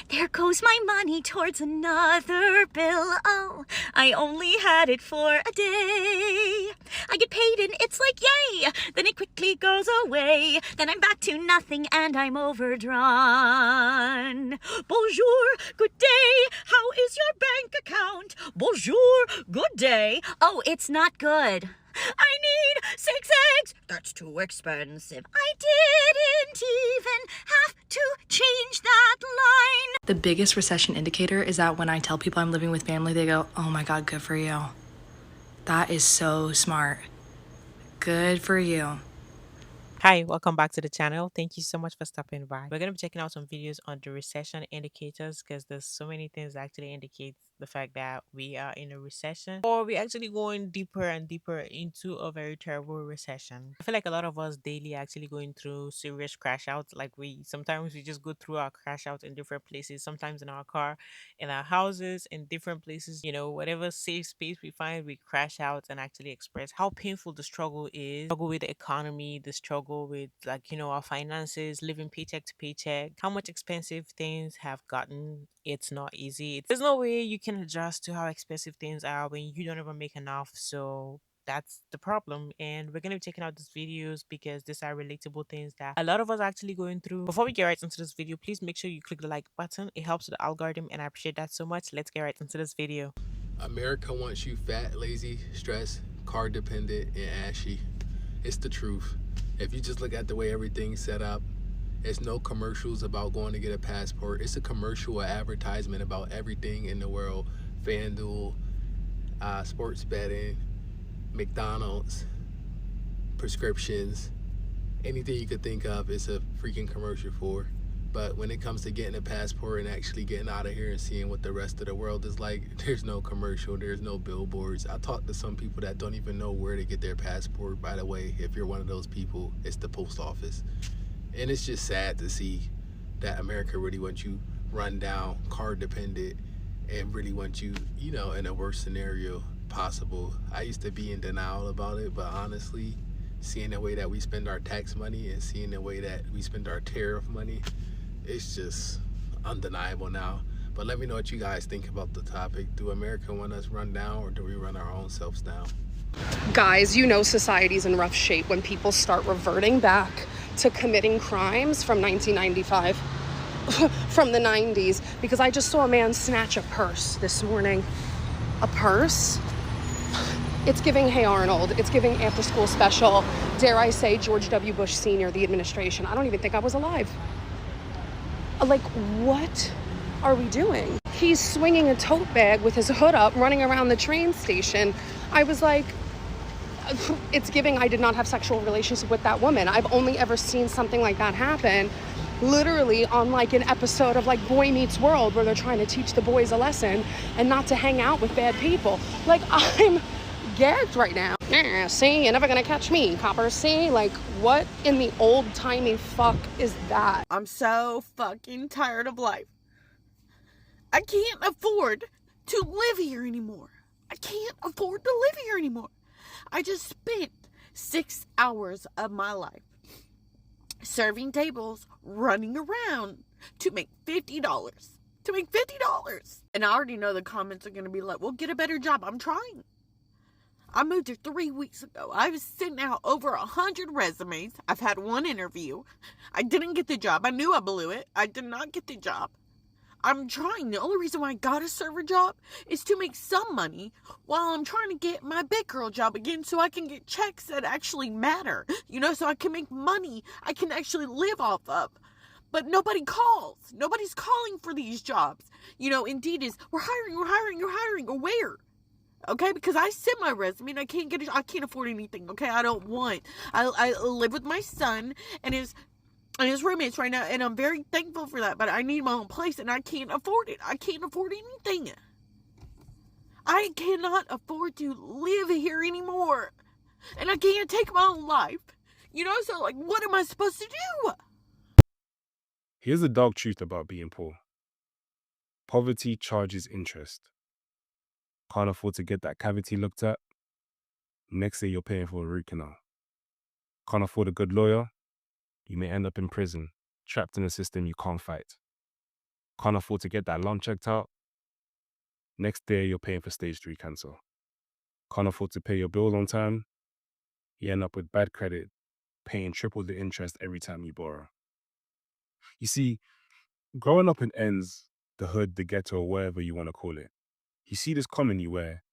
There goes my money towards another bill. Oh, I only had it for a day. I get paid and it's like yay, then it quickly goes away. Then I'm back to nothing and I'm overdrawn. Bonjour, good day. How is your bank account? Bonjour, good day. Oh, it's not good. I need 6 eggs. That's too expensive. I didn't even have to change that line. The biggest recession indicator is that when I tell people I'm living with family, they go, "Oh my God, good for you. That is so smart. Good for you." Hi, welcome back to the channel. Thank you so much for stopping by. We're going to be checking out some videos on the recession indicators because there's so many things that actually indicate the fact that we are in a recession or we're actually going deeper and deeper into a very terrible recession. I feel like a lot of us daily are actually going through serious crash outs. Like we sometimes we just go through our crash outs in different places, sometimes in our car, in our houses, in different places, whatever safe space we find, we crash out and actually express how painful the struggle is. Struggle with the economy, the struggle with our finances, living paycheck to paycheck, how much expensive things have gotten. It's not easy. There's no way you can adjust to how expensive things are when you don't even make enough. So that's the problem, and we're going to be checking out these videos because these are relatable things that a lot of us are actually going through. Before we get right into this video, please make sure you click the like button. It helps with the algorithm and I appreciate that so much. Let's get right into this video. America wants you fat, lazy, stressed, car dependent, and ashy. It's the truth. If you just look at the way everything's set up, it's no commercials about going to get a passport. It's a commercial or advertisement about everything in the world. FanDuel, sports betting, McDonald's, prescriptions, anything you could think of is a freaking commercial for. But when it comes to getting a passport and actually getting out of here and seeing what the rest of the world is like, there's no commercial, there's no billboards. I talked to some people that don't even know where to get their passport. By the way, if you're one of those people, it's the post office. And it's just sad to see that America really wants you run down, car dependent, and really wants you, in a worst scenario possible. I used to be in denial about it, but honestly, seeing the way that we spend our tax money and seeing the way that we spend our tariff money, it's just undeniable now. But let me know what you guys think about the topic. Do America want us run down, or do we run our own selves down? Guys, society's in rough shape when people start reverting back to committing crimes from 1995, from the 90s, because I just saw a man snatch a purse this morning. A purse? It's giving Hey Arnold. It's giving After School Special. Dare I say George W. Bush Sr., the administration. I don't even think I was alive. Like, what are we doing? He's swinging a tote bag with his hood up, running around the train station. I was like, it's giving I did not have sexual relationship with that woman. I've only ever seen something like that happen literally on like an episode of like Boy Meets World, where they're trying to teach the boys a lesson and not to hang out with bad people. Like, I'm gagged right now. See, you're never gonna catch me, coppers. See, like, what in the old-timey fuck is that? I'm so fucking tired of life. I can't afford to live here anymore. I can't afford to live here anymore. I just spent 6 hours of my life serving tables, running around to make $50. To make $50. And I already know the comments are going to be like, well, get a better job. I'm trying. I moved here 3 weeks ago. I've sent out over 100 resumes. I've had one interview. I didn't get the job. I knew I blew it. I did not get the job. I'm trying. The only reason why I got a server job is to make some money while I'm trying to get my big girl job again, so I can get checks that actually matter, so I can make money I can actually live off of. But nobody calls. Nobody's calling for these jobs. Indeed is, we're hiring, or where? Okay, because I sent my resume and I can't afford anything. Okay, I live with my son and his roommates right now, and I'm very thankful for that, but I need my own place and I can't afford it. I can't afford anything. I cannot afford to live here anymore. And I can't take my own life. So like, what am I supposed to do? Here's the dark truth about being poor. Poverty charges interest. Can't afford to get that cavity looked at? Next day you're paying for a root canal. Can't afford a good lawyer? You may end up in prison, trapped in a system you can't fight. Can't afford to get that lung checked out. Next day, you're paying for stage 3 cancer. Can't afford to pay your bills on time. You end up with bad credit, paying triple the interest every time you borrow. You see, growing up in ends, the hood, the ghetto, or whatever you want to call it, you see this commonly where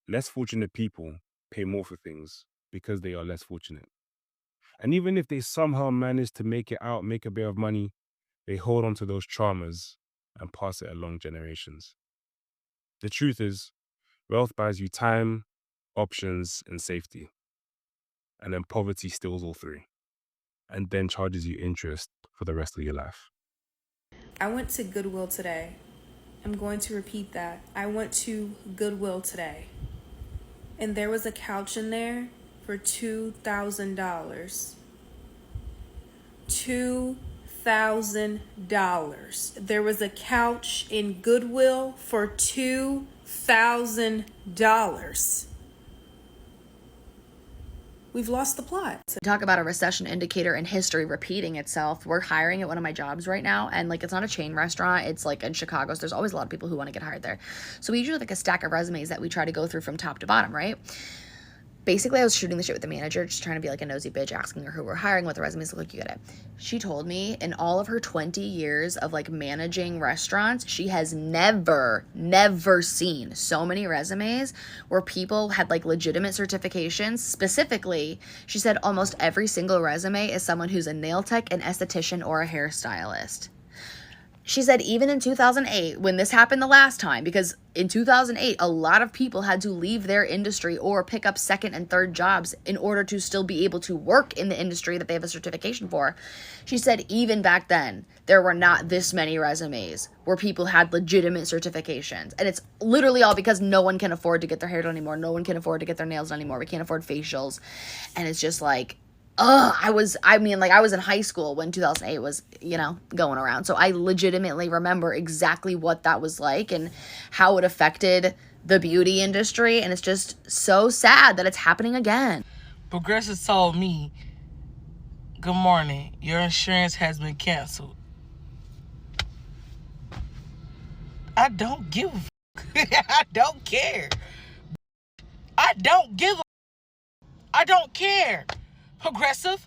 less fortunate people pay more for things because they are less fortunate. And even if they somehow manage to make it out, make a bit of money, they hold on to those traumas and pass it along generations. The truth is, wealth buys you time, options, and safety. And then poverty steals all three, and then charges you interest for the rest of your life. I went to Goodwill today. I'm going to repeat that. I went to Goodwill today. And there was a couch in there for $2,000. $2,000. There was a couch in Goodwill for $2,000. We've lost the plot. Talk about a recession indicator in history repeating itself. We're hiring at one of my jobs right now, and like it's not a chain restaurant, it's like in Chicago, so there's always a lot of people who want to get hired there. So we usually have like a stack of resumes that we try to go through from top to bottom, right? Basically, I was shooting the shit with the manager, just trying to be like a nosy bitch, asking her who we're hiring, what the resumes look like, you get it. She told me in all of her 20 years of like managing restaurants, she has never seen so many resumes where people had like legitimate certifications. Specifically, she said almost every single resume is someone who's a nail tech, an esthetician, or a hairstylist. She said even in 2008, when this happened the last time, because in 2008, a lot of people had to leave their industry or pick up second and third jobs in order to still be able to work in the industry that they have a certification for. She said even back then, there were not this many resumes where people had legitimate certifications. And it's literally all because no one can afford to get their hair done anymore. No one can afford to get their nails done anymore. We can't afford facials. And it's just like, I was in high school when 2008 was, going around. So I legitimately remember exactly what that was like and how it affected the beauty industry. And it's just so sad that it's happening again. Progressive told me, good morning, your insurance has been canceled. I don't give a I don't care. I don't give a I don't care. Progressive,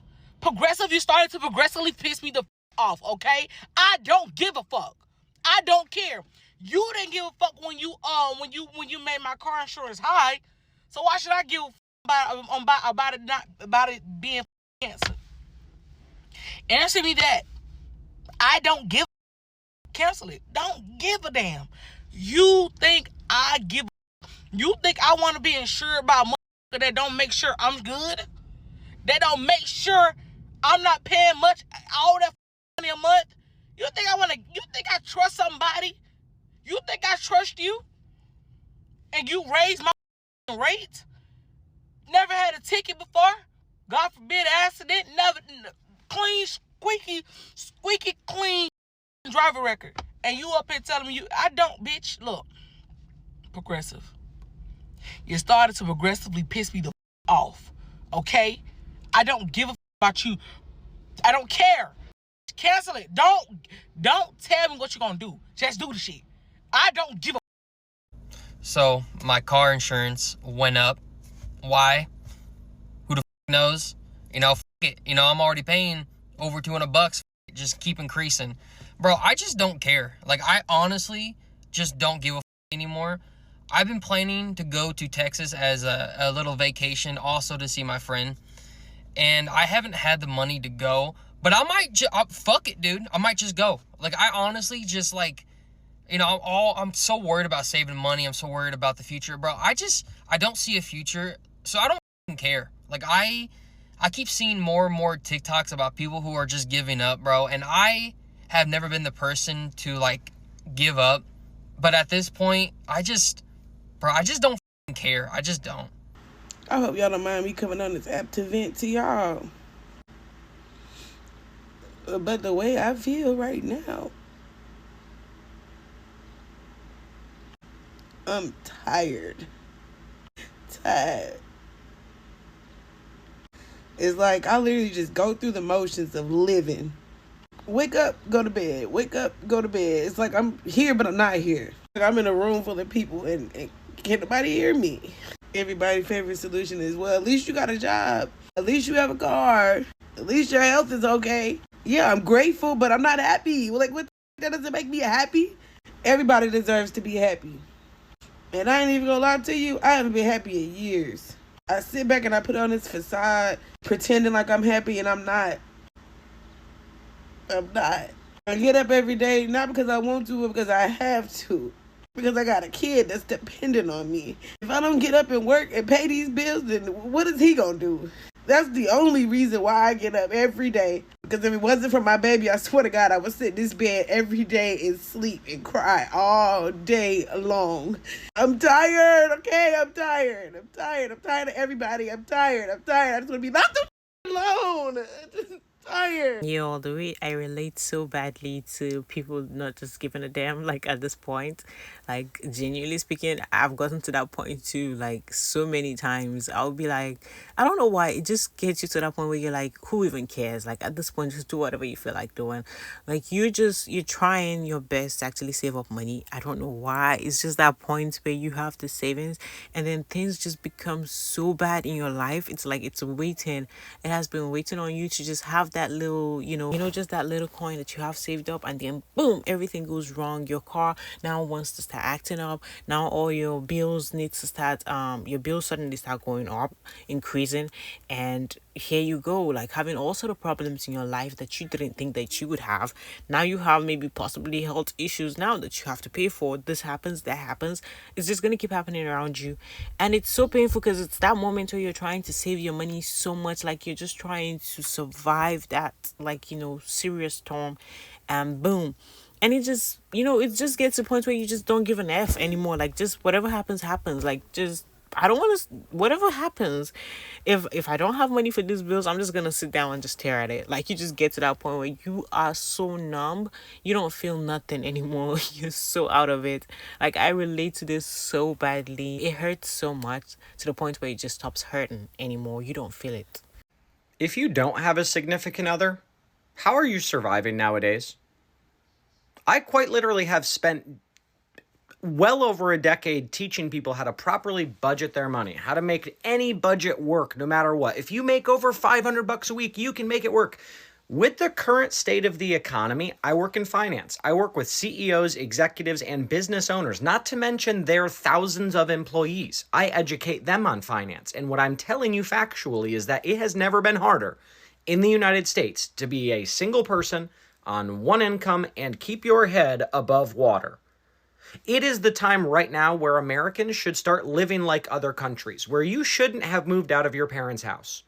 you started to progressively piss me the off, okay? I don't give a fuck. I don't care. You didn't give a fuck when you made my car insurance high, so why should I give a fuck about it being canceled? Answer me that. I don't give a cancel it. Don't give a damn. You think I give a You think I want to be insured by a motherfucker that don't make sure I'm good? That don't make sure I'm not paying much, all that money a month? You think I trust somebody? You think I trust you? And you raise my rate? Never had a ticket before? God forbid accident? Never. Clean, squeaky clean driver record. And you up here telling me I don't, bitch. Look, Progressive. You started to progressively piss me the off, okay? I don't give a about you. I don't care. Cancel it. Don't tell me what you're gonna do. Just do the shit. I don't give a. So my car insurance went up. Why? Who the knows? F it. I'm already paying over $200. Just keep increasing, bro. I just don't care. Like, I honestly just don't give a anymore. I've been planning to go to Texas as a little vacation, also to see my friend. And I haven't had the money to go, but I might fuck it, dude. I might just go. Like, I honestly just, like, I'm so worried about saving money. I'm so worried about the future, bro. I don't see a future, so I don't care. Like, I keep seeing more and more TikToks about people who are just giving up, bro. And I have never been the person to, like, give up. But at this point, I just don't care. I just don't. I hope y'all don't mind me coming on this app to vent to y'all. But the way I feel right now, I'm tired. It's like I literally just go through the motions of living. Wake up, go to bed. Wake up, go to bed. It's like I'm here, but I'm not here. Like I'm in a room full of people and can't nobody hear me. Everybody's favorite solution is, well, at least you got a job. At least you have a car. At least your health is okay. Yeah, I'm grateful, but I'm not happy. Like, what? That doesn't make me happy. Everybody deserves to be happy. And I ain't even gonna lie to you, I haven't been happy in years. I sit back and I put on this facade, pretending like I'm happy, and I'm not. I'm not. I get up every day, not because I want to, but because I have to. Because I got a kid that's dependent on me. If I don't get up and work and pay these bills, then what is he gonna do? That's the only reason why I get up every day. Because if it wasn't for my baby, I swear to God, I would sit in this bed every day and sleep and cry all day long. I'm tired, okay? I'm tired. I'm tired. I'm tired of everybody. I'm tired. I'm tired. I just want to be left alone. Tired. Yo, the way I relate so badly to people not just giving a damn, like at this point, like genuinely speaking, I've gotten to that point too, like so many times. I'll be like, I don't know why, it just gets you to that point where you're like, who even cares? Like at this point, just do whatever you feel like doing. Like you're trying your best to actually save up money. I don't know why. It's just that point where you have the savings and then things just become so bad in your life. It's like it's waiting. It has been waiting on you to just have that little, just that little coin that you have saved up, and then boom, everything goes wrong. Your car now wants to start acting up. Now all your bills need to start, your bills suddenly start going up, increasing, and here you go, like having all sort of problems in your life that you didn't think that you would have. Now you have maybe possibly health issues now that you have to pay for. This happens, that happens. It's just gonna keep happening around you, and it's so painful because it's that moment where you're trying to save your money so much, like you're just trying to survive that, like, serious storm, and boom, and it just gets to a point where you just don't give an F anymore. Like, just whatever happens, like, just I don't want to, whatever happens, if I don't have money for these bills, I'm just gonna sit down and just stare at it. Like, you just get to that point where you are so numb, you don't feel nothing anymore. You're so out of it. Like, I relate to this so badly. It hurts so much to the point where it just stops hurting anymore. You don't feel it. If you don't have a significant other, how are you surviving nowadays? I quite literally have spent well over a decade teaching people how to properly budget their money, how to make any budget work no matter what. If you make over $500 a week, you can make it work. With the current state of the economy, I work in finance. I work with CEOs, executives, and business owners, not to mention their thousands of employees. I educate them on finance. And what I'm telling you factually is that it has never been harder in the United States to be a single person on one income and keep your head above water. It is the time right now where Americans should start living like other countries, where you shouldn't have moved out of your parents' house.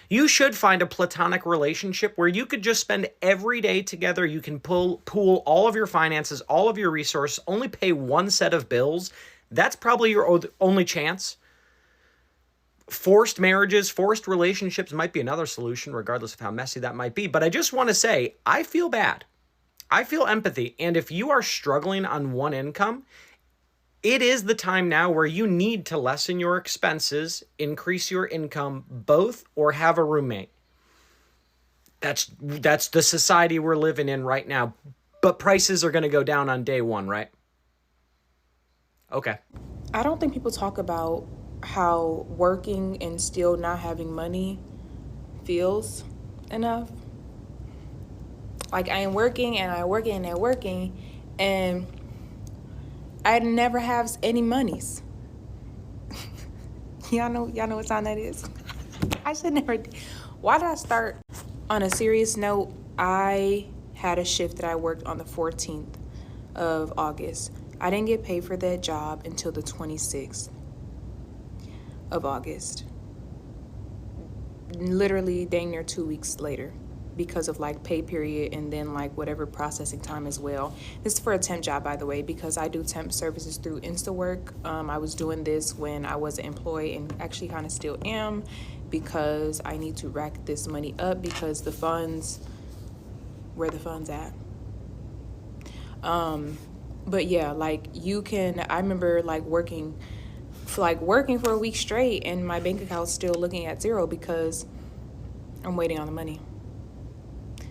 You should find a platonic relationship where you could just spend every day together. You can pool all of your finances, all of your resources, only pay one set of bills. That's probably your only chance. Forced marriages, forced relationships might be another solution, regardless of how messy that might be. But I just want to say, I feel bad. I feel empathy. And if you are struggling on one income, it is the time now where you need to lessen your expenses, increase your income, both, or have a roommate. That's the society we're living in right now. But prices are going to go down on day one, right? Okay. I don't think people talk about how working and still not having money feels enough. Like, I am working and I'm working and working, and I never have any monies. y'all know what time that is. I should never. Why did I start? On a serious note, I had a shift that I worked on the 14th of August. I didn't get paid for that job until the 26th of August. Literally dang near 2 weeks later, because of like pay period and then like whatever processing time as well. This is for a temp job, by the way, because I do temp services through InstaWork. I was doing this when I wasn't employed, and actually kind of still am, because I need to rack this money up because the funds, where the funds at? But yeah, like I remember like working for a week straight and my bank account's still looking at zero because I'm waiting on the money.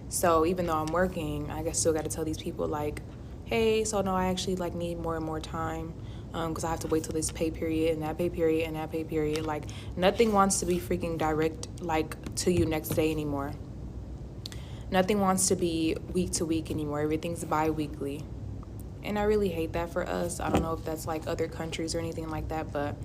So even though I'm working, I guess still got to tell these people like, hey, so no, I actually like need more and more time because I have to wait till this pay period and that pay period and that pay period. Like nothing wants to be freaking direct like to you next day anymore. Nothing wants to be week to week anymore. Everything's bi-weekly. And I really hate that for us. I don't know if that's like other countries or anything like that, but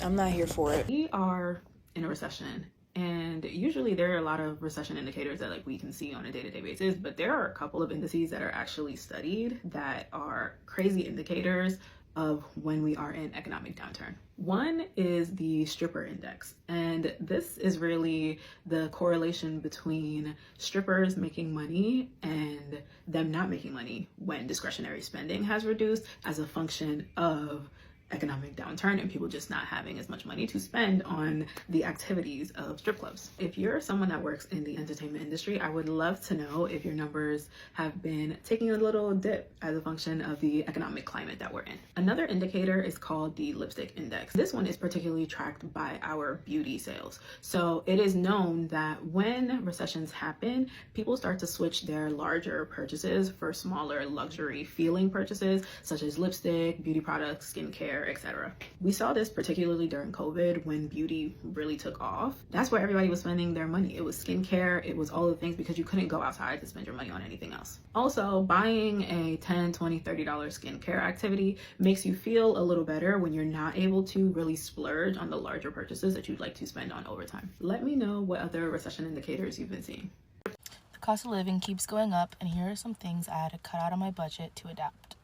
I'm not here for it. We are in a recession, and usually there are a lot of recession indicators that like we can see on a day-to-day basis, but there are a couple of indices that are actually studied that are crazy indicators of when we are in economic downturn. One is the stripper index, and this is really the correlation between strippers making money and them not making money when discretionary spending has reduced as a function of economic downturn and people just not having as much money to spend on the activities of strip clubs. If you're someone that works in the entertainment industry, I would love to know if your numbers have been taking a little dip as a function of the economic climate that we're in. Another indicator is called the lipstick index. This one is particularly tracked by our beauty sales. So it is known that when recessions happen, people start to switch their larger purchases for smaller luxury feeling purchases such as lipstick, beauty products, skincare, etc. We saw this particularly during COVID when beauty really took off. That's where everybody was spending their money. It was skincare, it was all the things because you couldn't go outside to spend your money on anything else. Also, buying a $10, $20, $30 skincare activity makes you feel a little better when you're not able to really splurge on the larger purchases that you'd like to spend on over time. Let me know what other recession indicators you've been seeing. The cost of living keeps going up, and here are some things I had to cut out of my budget to adapt.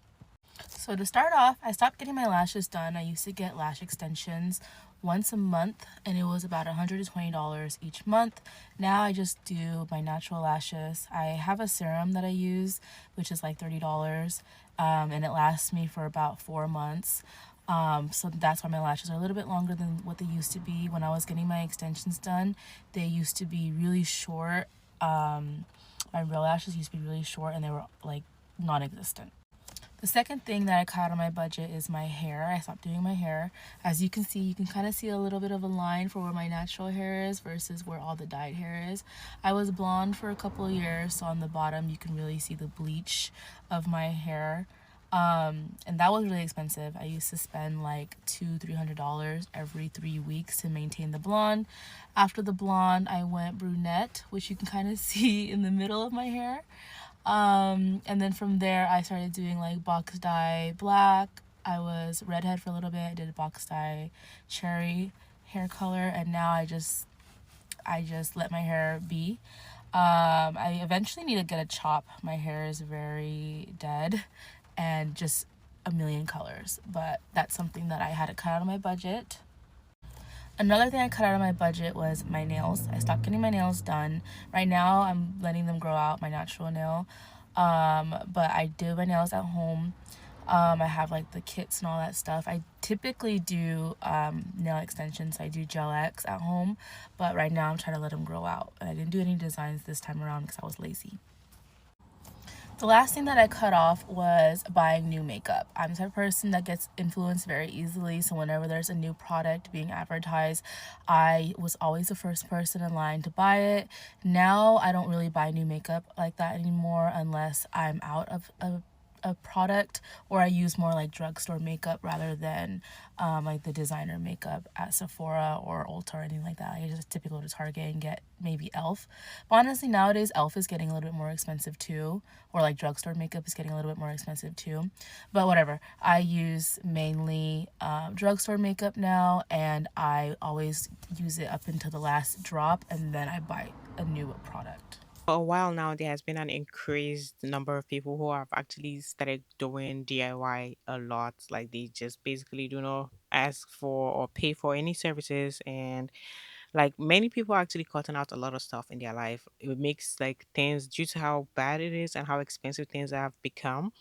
So to start off, I stopped getting my lashes done. I used to get lash extensions once a month, and it was about $120 each month. Now I just do my natural lashes. I have a serum that I use, which is like $30, and it lasts me for about 4 months. So that's why my lashes are a little bit longer than what they used to be. When I was getting my extensions done, they used to be really short. My real lashes used to be really short, and they were like non-existent. The second thing that I cut out of my budget is my hair. I stopped doing my hair. As you can see, you can kind of see a little bit of a line for where my natural hair is versus where all the dyed hair is. I was blonde for a couple of years, so on the bottom you can really see the bleach of my hair. And that was really expensive. I used to spend like $200-$300 every 3 weeks to maintain the blonde. After the blonde, I went brunette, which you can kind of see in the middle of my hair. And then from there I started doing like box dye black. I was redhead for a little bit. I did box dye cherry hair color, and now I just let my hair be. I eventually need to get a chop. My hair is very dead and just a million colors, but that's something that I had to cut out of my budget. Another thing I cut out of my budget was my nails. I stopped getting my nails done. Right now, I'm letting them grow out, my natural nail. But I do my nails at home. I have like the kits and all that stuff. I typically do nail extensions. I do gel X at home, but right now I'm trying to let them grow out. And I didn't do any designs this time around because I was lazy. The last thing that I cut off was buying new makeup. I'm the type of person that gets influenced very easily, so whenever there's a new product being advertised, I was always the first person in line to buy it. Now I don't really buy new makeup like that anymore unless I'm out of a product, or I use more like drugstore makeup rather than like the designer makeup at Sephora or Ulta or anything like that. I just typically go to Target and get maybe e.l.f. But honestly, nowadays e.l.f. is getting a little bit more expensive too, or like drugstore makeup is getting a little bit more expensive too. But whatever, I use mainly drugstore makeup now, and I always use it up until the last drop, and then I buy a new product. For a while now, there has been an increased number of people who have actually started doing DIY a lot. Like they just basically do not ask for or pay for any services, and like many people are actually cutting out a lot of stuff in their life. It makes like things due to how bad it is and how expensive things have become,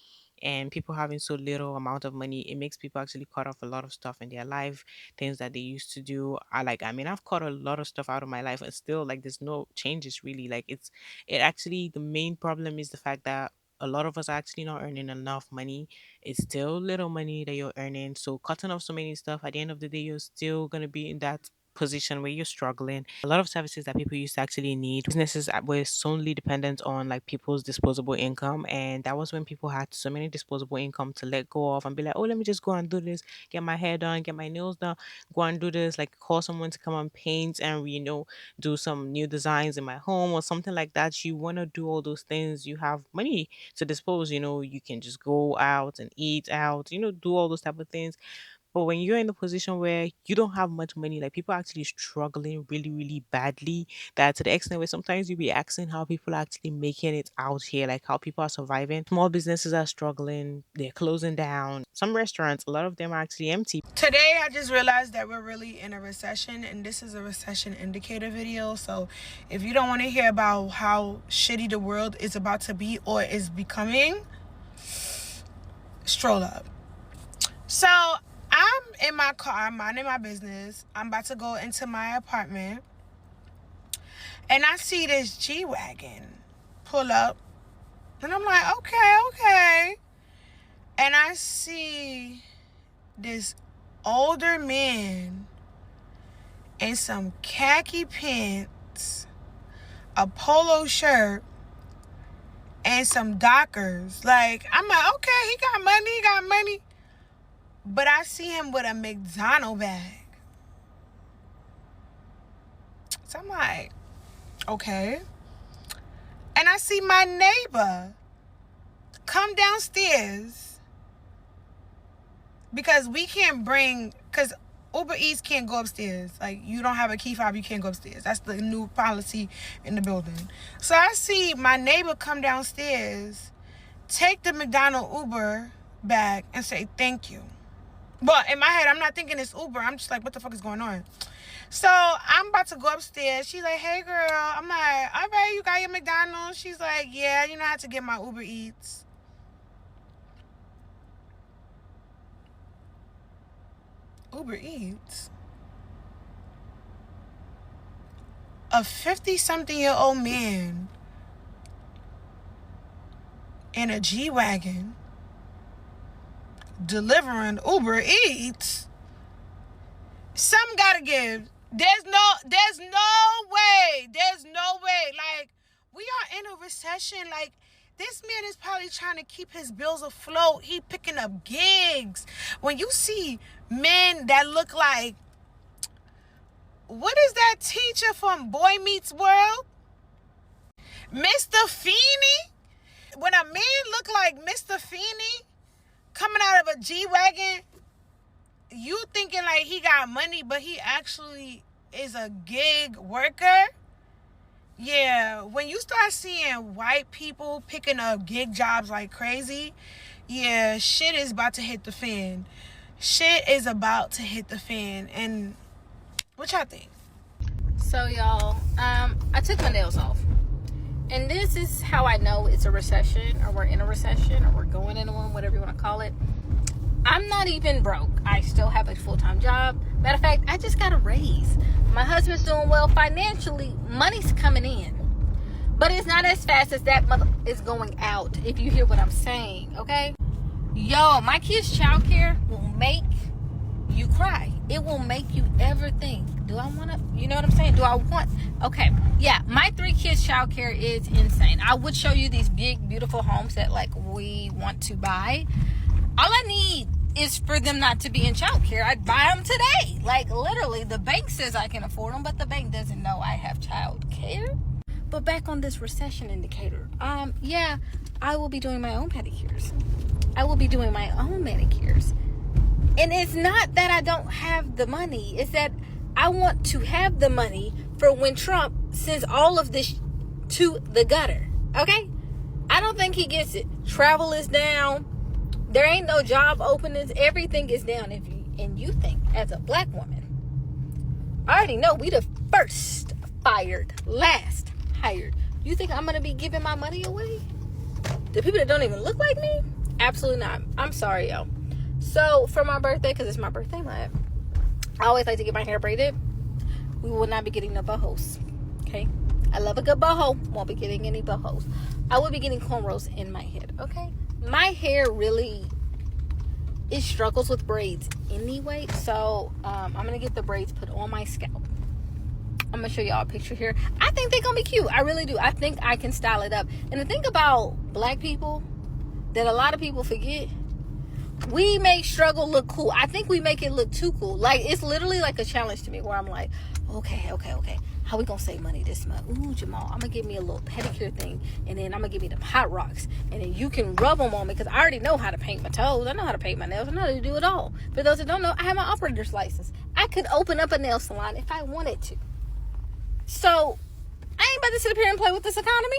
and people having so little amount of money, it makes people actually cut off a lot of stuff in their life, things that they used to do. I mean, I've cut a lot of stuff out of my life, and still like there's no changes really. Like it actually, the main problem is the fact that a lot of us are actually not earning enough money. It's still little money that you're earning, so cutting off so many stuff, at the end of the day you're still gonna be in that position where you're struggling, a lot of services that people used to actually need, businesses that were solely dependent on like people's disposable income. And that was when people had so many disposable income to let go of and be like, oh, let me just go and do this, get my hair done, get my nails done, go and do this, like call someone to come and paint and, do some new designs in my home or something like that. You want to do all those things. You have money to dispose, you can just go out and eat out, do all those type of things. But when you're in the position where you don't have much money, like people are actually struggling really, really badly, that to the extent where sometimes you be asking how people are actually making it out here, like how people are surviving. Small businesses are struggling, they're closing down. Some restaurants, a lot of them are actually empty. Today, I just realized that we're really in a recession, and this is a recession indicator video. So if you don't want to hear about how shitty the world is about to be or is becoming, stroll up. So I'm in my car, I'm minding my business. I'm about to go into my apartment, and I see this G-Wagon pull up, and I'm like, okay. And I see this older man in some khaki pants, a polo shirt, and some Dockers. Like, I'm like, okay, he got money. But I see him with a McDonald's bag. So I'm like, okay. And I see my neighbor come downstairs because because Uber Eats can't go upstairs. Like, you don't have a key fob, you can't go upstairs. That's the new policy in the building. So I see my neighbor come downstairs, take the McDonald's Uber bag, and say, thank you. But in my head, I'm not thinking it's Uber. I'm just like, what the fuck is going on? So I'm about to go upstairs. She's like, hey, girl. I'm like, all right, you got your McDonald's? She's like, yeah, I had to get my Uber Eats. Uber Eats? A 50-something-year-old man in a G-Wagon delivering Uber Eats. Some gotta give. There's no way. Like, we are in a recession. Like, this man is probably trying to keep his bills afloat. He picking up gigs. When you see men that look like, what is that teacher from Boy Meets World? Mr. Feeney? When a man look like Mr. Feeney coming out of a G-Wagon, you thinking like he got money, but he actually is a gig worker. Yeah, when you start seeing white people picking up gig jobs like crazy, yeah, shit is about to hit the fan. And what y'all think? So y'all, I took my nails off. And this is how I know it's a recession, or we're in a recession, or we're going into one, whatever you want to call it. I'm not even broke. I still have a full-time job. Matter of fact, I just got a raise. My husband's doing well financially. Money's coming in. But it's not as fast as that mother is going out, if you hear what I'm saying, okay? Yo, my kids' childcare will make you cry. It will make you ever think, do I want to, you know what I'm saying? Do I want, okay. Yeah, my 3 kids' childcare is insane. I would show you these big, beautiful homes that like we want to buy. All I need is for them not to be in childcare. I'd buy them today. Like, literally, the bank says I can afford them, but the bank doesn't know I have childcare. But back on this recession indicator. Yeah, I will be doing my own pedicures. I will be doing my own manicures. And it's not that I don't have the money. It's that I want to have the money for when Trump sends all of this to the gutter. Okay? I don't think he gets it. Travel is down. There ain't no job openings. Everything is down. And you think, as a black woman, I already know we the first fired, last hired. You think I'm going to be giving my money away to people that don't even look like me? Absolutely not. I'm sorry, yo. So, for my birthday, because it's my birthday month, I always like to get my hair braided. We will not be getting no bohos. Okay? I love a good boho. Won't be getting any bohos. I will be getting cornrows in my head. Okay? My hair really it struggles with braids anyway. So I'm gonna get the braids put on my scalp. I'm gonna show y'all a picture here. I think they're gonna be cute. I really do. I think I can style it up. And the thing about black people that a lot of people forget, we make struggle look cool. I think we make it look too cool. Like, it's literally like a challenge to me where I'm like, okay. How we gonna save money this month? Ooh, Jamal, I'm gonna give me a little pedicure thing, and then I'm gonna give me the hot rocks, and then you can rub them on me, because I already know how to paint my toes. I know how to paint my nails. I know how to do it all. For those that don't know, I have my operator's license. I could open up a nail salon if I wanted to. So, I ain't about to sit up here and play with this economy.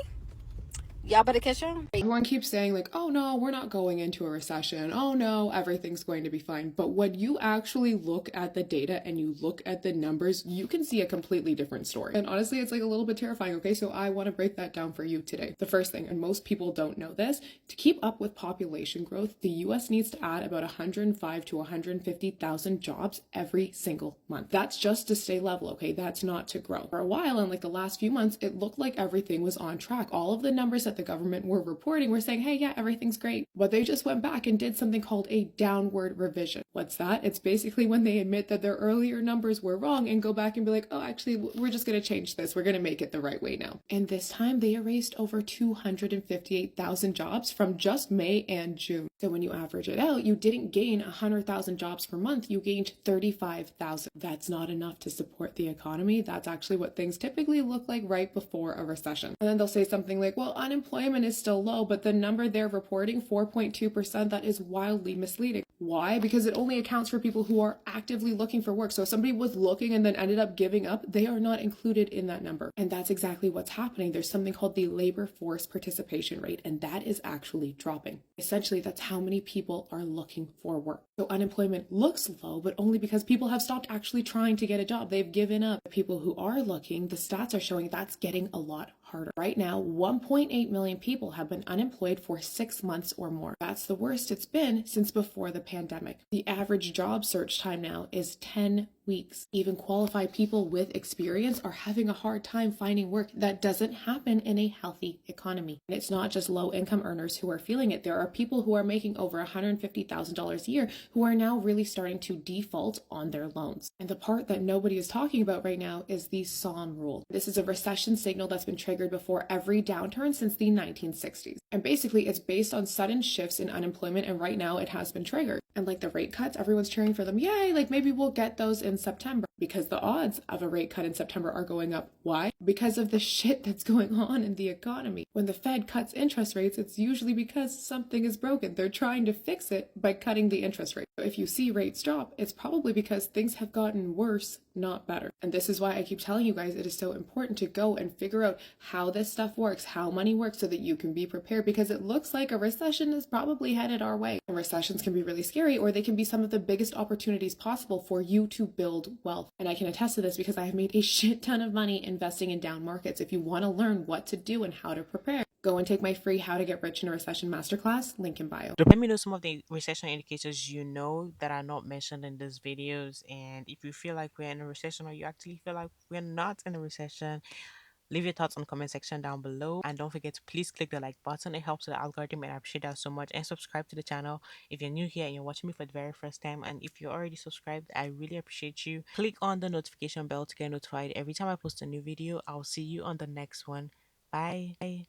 Y'all better catch on. Everyone keeps saying like, oh no, we're not going into a recession. Oh no, everything's going to be fine. But when you actually look at the data and you look at the numbers, you can see a completely different story. And honestly, it's like a little bit terrifying. Okay, so I want to break that down for you today. The first thing, and most people don't know this, to keep up with population growth, the US needs to add about 105 to 150,000 jobs every single month. That's just to stay level, okay? That's not to grow. For a while, in like the last few months, it looked like everything was on track. All of the numbers that the government were reporting were saying, hey, yeah, everything's great. But they just went back and did something called a downward revision. What's that? It's basically when they admit that their earlier numbers were wrong and go back and be like, oh, actually, we're just going to change this. We're going to make it the right way now. And this time they erased over 258,000 jobs from just May and June. So when you average it out, you didn't gain 100,000 jobs per month. You gained 35,000. That's not enough to support the economy. That's actually what things typically look like right before a recession. And then they'll say something like, well, unemployment is still low, but the number they're reporting, 4.2%, that is wildly misleading. Why? Because it only accounts for people who are actively looking for work. So if somebody was looking and then ended up giving up, they are not included in that number. And that's exactly what's happening. There's something called the labor force participation rate, and that is actually dropping. Essentially, that's how many people are looking for work. So unemployment looks low, but only because people have stopped actually trying to get a job. They've given up. People who are looking, the stats are showing that's getting a lot harder. Right now, 1.8 million people have been unemployed for 6 months or more. That's the worst it's been since before the pandemic. The average job search time now is 10 weeks. Even qualified people with experience are having a hard time finding work. That doesn't happen in a healthy economy. And it's not just low income earners who are feeling it. There are people who are making over $150,000 a year who are now really starting to default on their loans. And the part that nobody is talking about right now is the SON rule. This is a recession signal that's been triggered before every downturn since the 1960s. And basically it's based on sudden shifts in unemployment, and right now it has been triggered. And like the rate cuts, everyone's cheering for them. Yay, like maybe we'll get those in September, because the odds of a rate cut in September are going up. Why? Because of the shit that's going on in the economy. When the Fed cuts interest rates, it's usually because something is broken. They're trying to fix it by cutting the interest rate. So if you see rates drop, it's probably because things have gotten worse, not better. And this is why I keep telling you guys it is so important to go and figure out how this stuff works, how money works, so that you can be prepared, because it looks like a recession is probably headed our way. And recessions can be really scary, or they can be some of the biggest opportunities possible for you to build wealth. And I can attest to this because I have made a shit ton of money investing in down markets. If you want to learn what to do and how to prepare, go and take my free How to Get Rich in a Recession masterclass, link in bio. Let me know some of the recession indicators you know that are not mentioned in these videos. And if you feel like we're in a recession, or you actually feel like we're not in a recession, leave your thoughts on the comment section down below. And don't forget to please click the like button. It helps the algorithm, and I appreciate that so much. And subscribe to the channel if you're new here and you're watching me for the very first time. And if you're already subscribed, I really appreciate you. Click on the notification bell to get notified every time I post a new video. I'll see you on the next one. Bye.